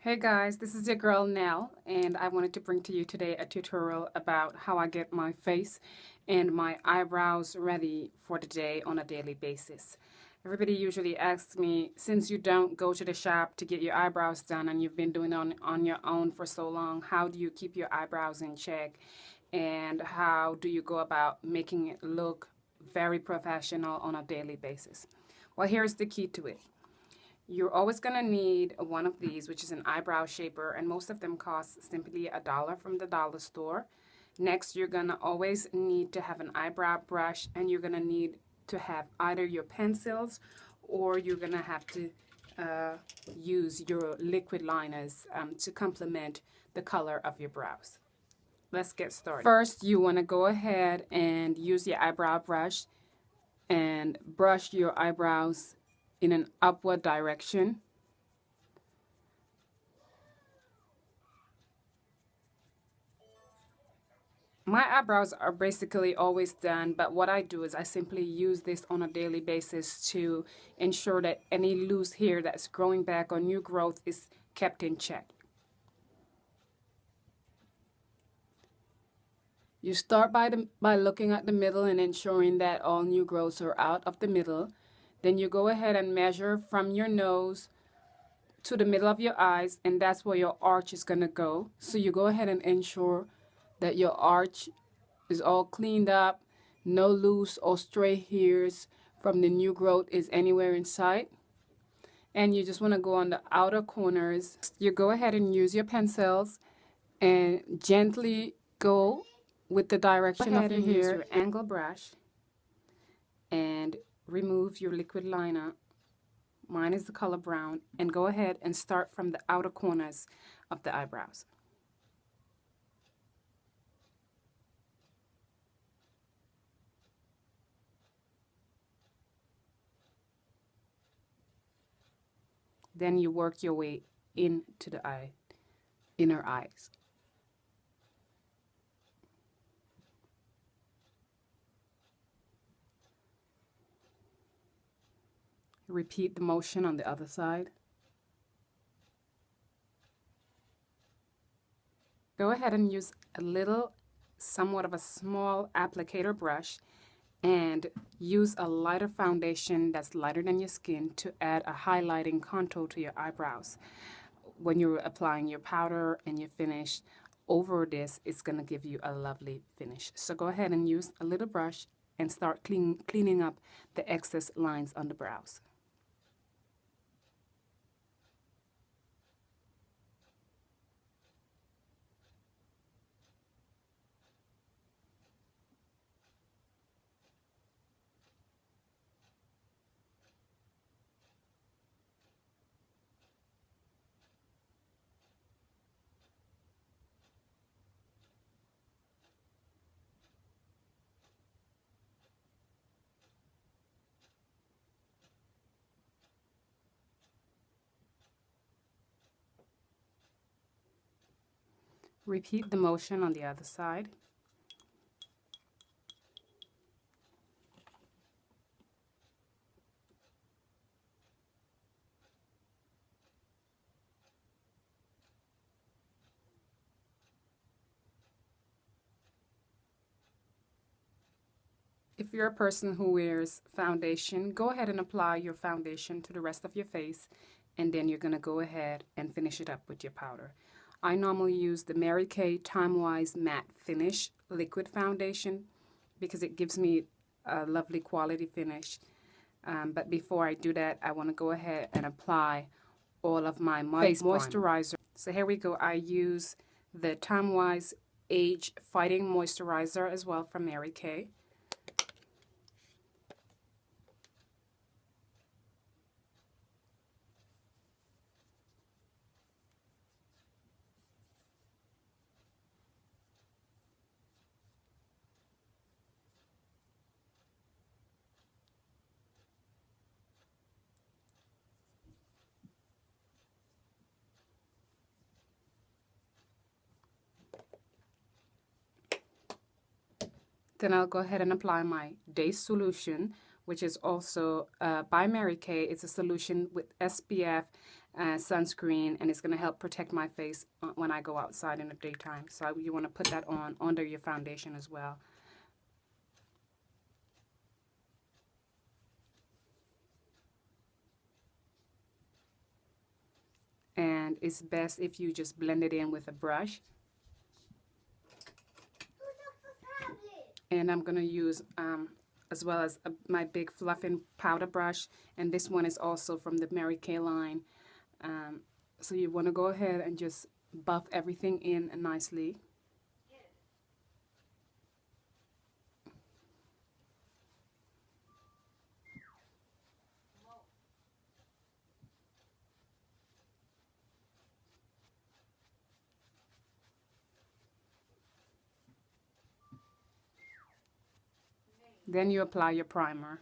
Hey guys, this is your girl Nell, and I wanted to bring to you today a tutorial about how I get my face and my eyebrows ready for the day on a daily basis. Everybody usually asks me, since you don't go to the shop to get your eyebrows done and you've been doing it on your own for so long, how do you keep your eyebrows in check? And how do you go about making it look very professional on a daily basis? Well, here's the key to it. You're always going to need one of these, which is an eyebrow shaper, and most of them cost simply $1 from the dollar store. Next, you're going to always need to have an eyebrow brush, and you're going to need to have either your pencils or you're going to have to use your liquid liners to complement the color of your brows. Let's get started. First, you want to go ahead and use your eyebrow brush and brush your eyebrows in an upward direction. My eyebrows are basically always done, but what I do is I simply use this on a daily basis to ensure that any loose hair that's growing back or new growth is kept in check. You start by looking at the middle and ensuring that all new growths are out of the middle. Then you go ahead and measure from your nose to the middle of your eyes, and that's where your arch is going to go. So you go ahead and ensure that your arch is all cleaned up, no loose or stray hairs from the new growth is anywhere in sight. And you just want to go on the outer corners. You go ahead and use your pencils and gently go with the direction of your hair. Use your angle brush and remove your liquid liner. Mine is the color brown, and go ahead and start from the outer corners of the eyebrows. Then you work your way into the inner eyes. Repeat the motion on the other side. Go ahead and use somewhat of a small applicator brush and use a lighter foundation that's lighter than your skin to add a highlighting contour to your eyebrows. When you're applying your powder and your finish over this, it's going to give you a lovely finish. So go ahead and use a little brush and start cleaning up the excess lines on the brows. Repeat the motion on the other side. If you're a person who wears foundation, go ahead and apply your foundation to the rest of your face, and then you're going to go ahead and finish it up with your powder. I normally use the Mary Kay Timewise Matte Finish Liquid Foundation because it gives me a lovely quality finish. But before I do that, I want to go ahead and apply all of my face moisturizer. So here we go. I use the Timewise Age Fighting Moisturizer as well from Mary Kay. Then I'll go ahead and apply my Day Solution, which is also by Mary Kay. It's a solution with SPF sunscreen, and it's going to help protect my face when I go outside in the daytime. So you want to put that on under your foundation as well. And it's best if you just blend it in with a brush. And I'm going to use as well as my big fluffing powder brush, and this one is also from the Mary Kay line. So you want to go ahead and just buff everything in nicely. Then you apply your primer.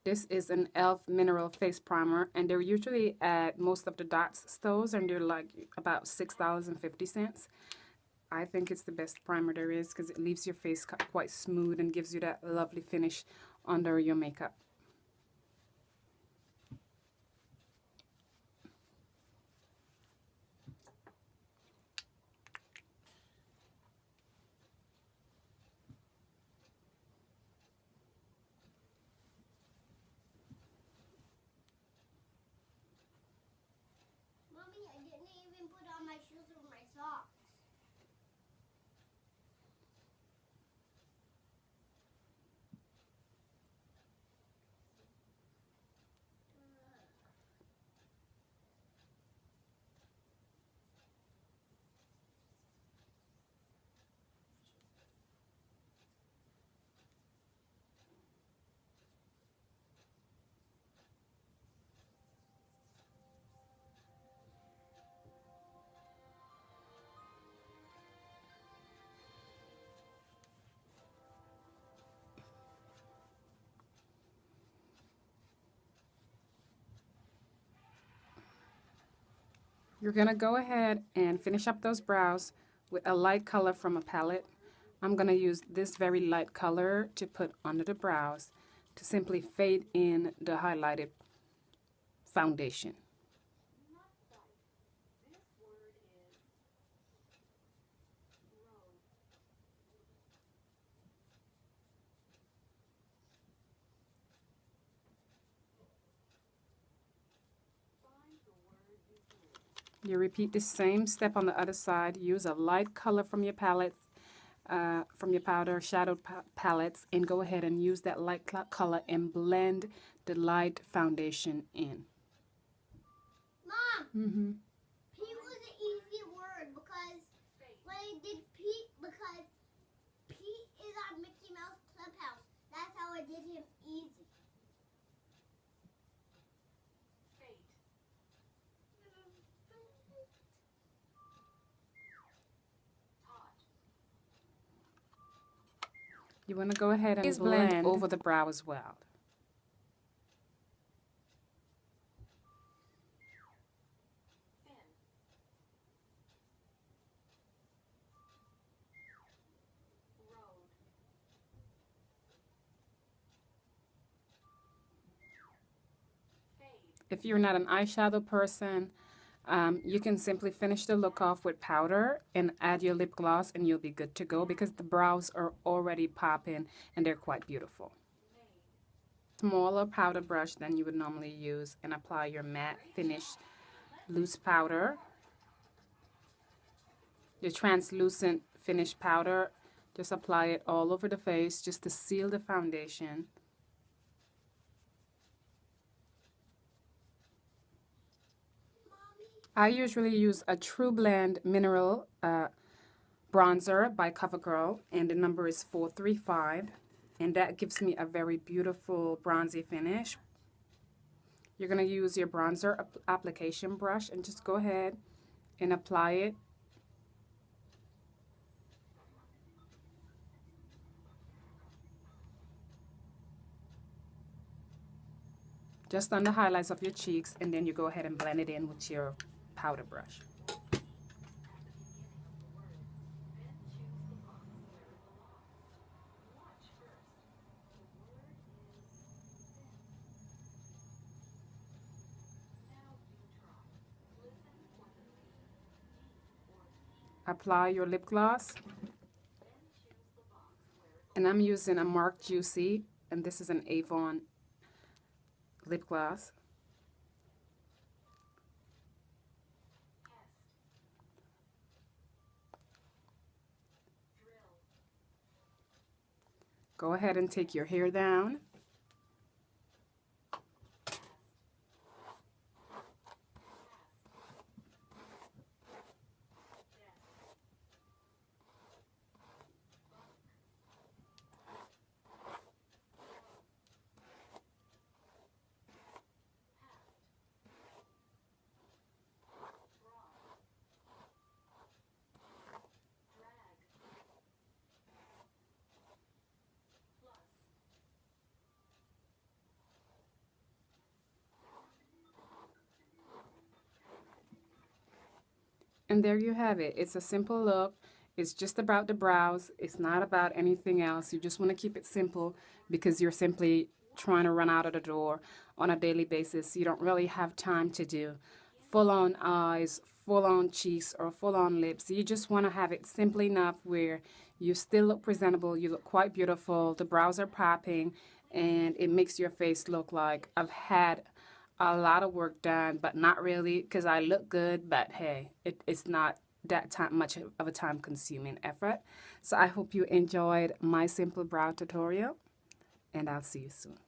This is an e.l.f. Mineral Face Primer, and they're usually at most of the Dots stores, and they're like about $6.50. I think it's the best primer there is because it leaves your face quite smooth and gives you that lovely finish under your makeup. Mommy, I didn't even put on my shoes or my socks. You're going to go ahead and finish up those brows with a light color from a palette. I'm going to use this very light color to put under the brows to simply fade in the highlighted foundation. You repeat the same step on the other side. Use a light color from your palette, from your powder shadow palettes, and go ahead and use that light color and blend the light foundation in. Mom, Pete was an easy word because when I did Pete, because Pete is on Mickey Mouse Clubhouse. That's how I did him easy. You want to go ahead and blend over the brow as well. If you're not an eyeshadow person, you can simply finish the look off with powder and add your lip gloss, and you'll be good to go because the brows are already popping and they're quite beautiful. Smaller powder brush than you would normally use, and apply your matte finish loose powder. Your translucent finish powder, just apply it all over the face just to seal the foundation. I usually use a True Blend Mineral Bronzer by CoverGirl, and the number is 435, and that gives me a very beautiful bronzy finish. You're going to use your bronzer application brush and just go ahead and apply it. Just on the highlights of your cheeks, and then you go ahead and blend it in with your powder brush. apply your lip gloss. And I'm using a Marc Juicy, and this is an Avon lip gloss. Go ahead and take your hair down. And there you have it. It's a simple look. It's just about the brows. It's not about anything else. You just want to keep it simple because you're simply trying to run out of the door on a daily basis. You don't really have time to do full-on eyes, full-on cheeks, or full-on lips. You just want to have it simple enough where you still look presentable. You look quite beautiful. The brows are popping, and it makes your face look like I've had a lot of work done, but not really, because I look good, but hey, it's not that much of a time-consuming effort. So I hope you enjoyed my simple brow tutorial, and I'll see you soon.